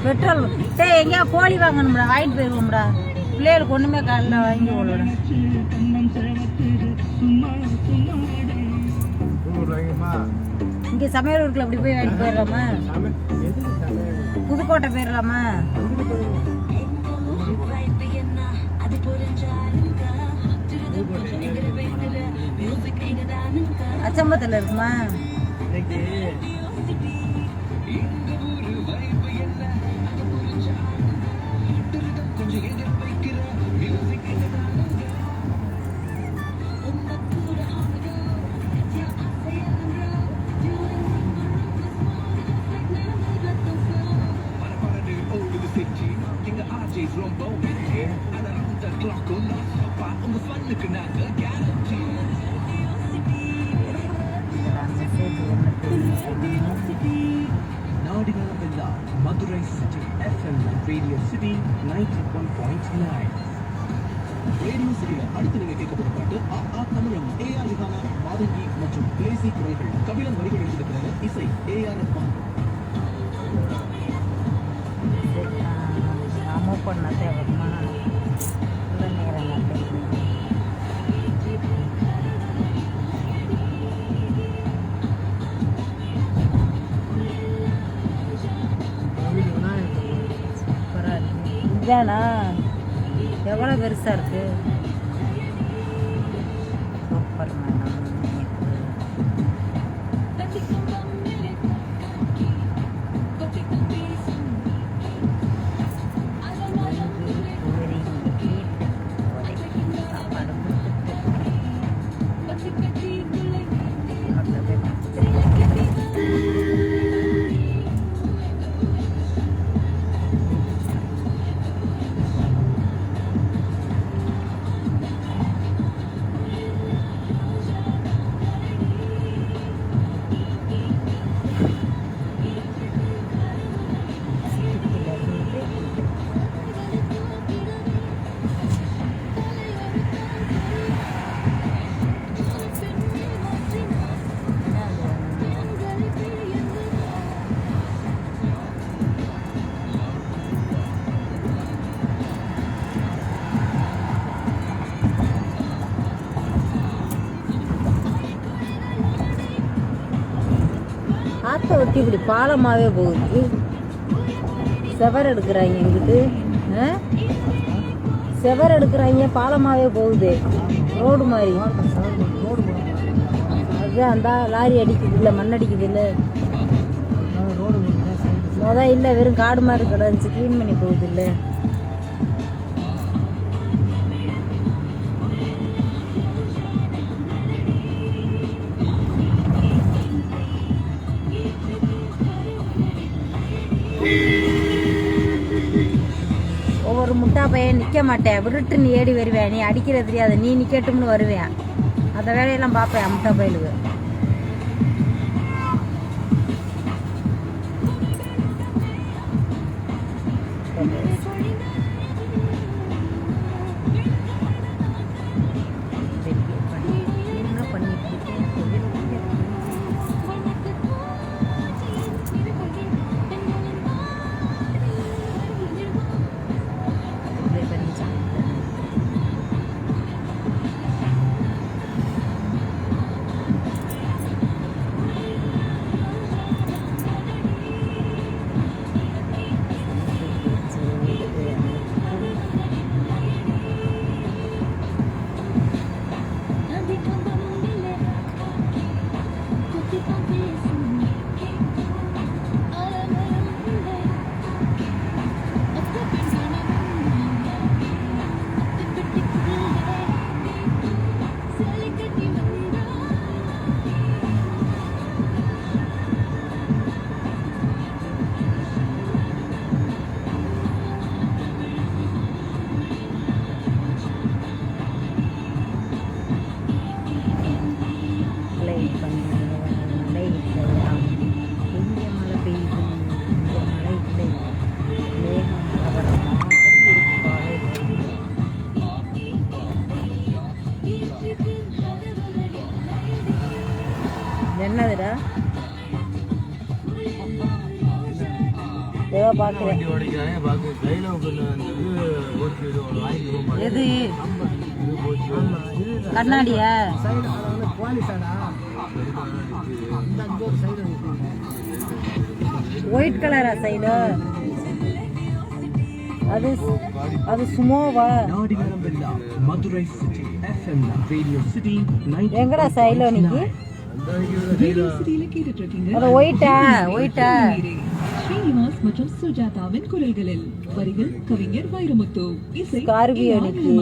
Petrol சரி எங்கேயா கோழி வாங்கணும்டா வாங்கிட்டு போயிருவோம்டா பிள்ளைகளுக்கு ஒண்ணுமே காலைல வாங்கி விடுறேன் இங்க சமையல் ஊருக்குள்ள அப்படி போய் வாங்கிட்டு போயிடலாமா புதுக்கோட்டை போயிடலாமா அச்சம்பத்துல இருக்குமா Madurai City FM Radio City 91.9 Radio City அடுத்து நீங்க கேட்க போற பாட்டு தமிழம் ஏஆர் ரிஹானா மாதங்கி மற்றும் கிளேசி குரல்கள் கபிலன் வரிகள் எழுதியிருக்கிறாங்க இசை ஏஆர் ரஹ்மான் அமோ பண்ண தேவைமா நேரம் இதானா எவ்வளோ பெருசா இருக்கு சூப்பர் மேடம் ஆற்ற ஒட்டி இப்படி பாலமாகவே போகுது செவர் எடுக்கிறாங்க எங்கிட்டு செவர் எடுக்கிறாங்க பாலமாகவே போகுது ரோடு மாதிரி அதுதான் அந்த லாரி அடிக்குது இல்லை மண் அடிக்குது இல்லை மொதல் இல்லை வெறும் காடு மாதிரி கிடந்துச்சு க்ளீன் பண்ணி போகுது இல்லை ஒவ்வொரு முட்டா பையன் நிற்க மாட்டேன் விருட்டுன்னு ஏடி வருவேன் நீ அடிக்கிற தெரியாது நீ நிற்கட்டும்னு வருவேன் அந்த வேலையெல்லாம் பார்ப்பேன் முட்டா பையலுக்கு என்னதுடா தான் பார்க்குறேன். வண்டி ஓடிக்கிறாங்க பார்க்க கையில் ஓட்டி ஒரு வாங்கி எது கண்ணாடியா? ஒயிட் கலரா சைடு? அது சுமோவா? Madurai city FM radio city எங்கடா சைடுல நிக்கி? அது ஒயிட்டா? ஸ்ரீனிவாஸ் மற்றும் சுஜாதாவின் குரல்களில் வரிகள் கவிஞர் வைரமுத்து, இசை ஸ்கார்பியோ நிக்கி.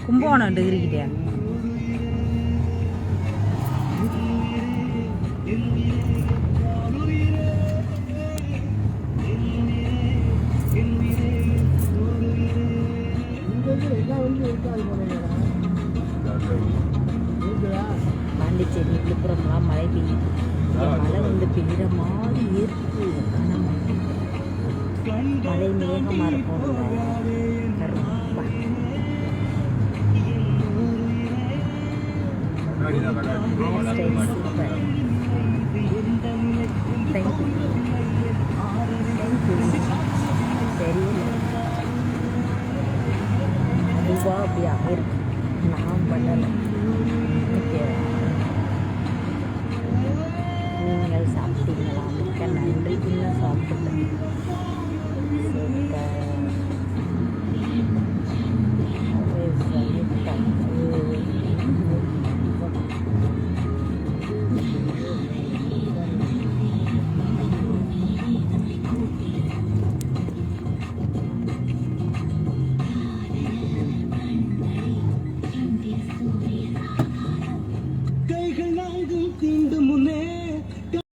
கும்பகோணம் டிகிரிக்கிட்டே. பாண்டிச்சேரி விழுப்புரம்லாம் மழை பெய்யுது. மழை வந்து பெய்கிற மாதிரி இருக்கு. மழை மேகமாக இருக்கும். சூப்பர். தேங்க்யூ.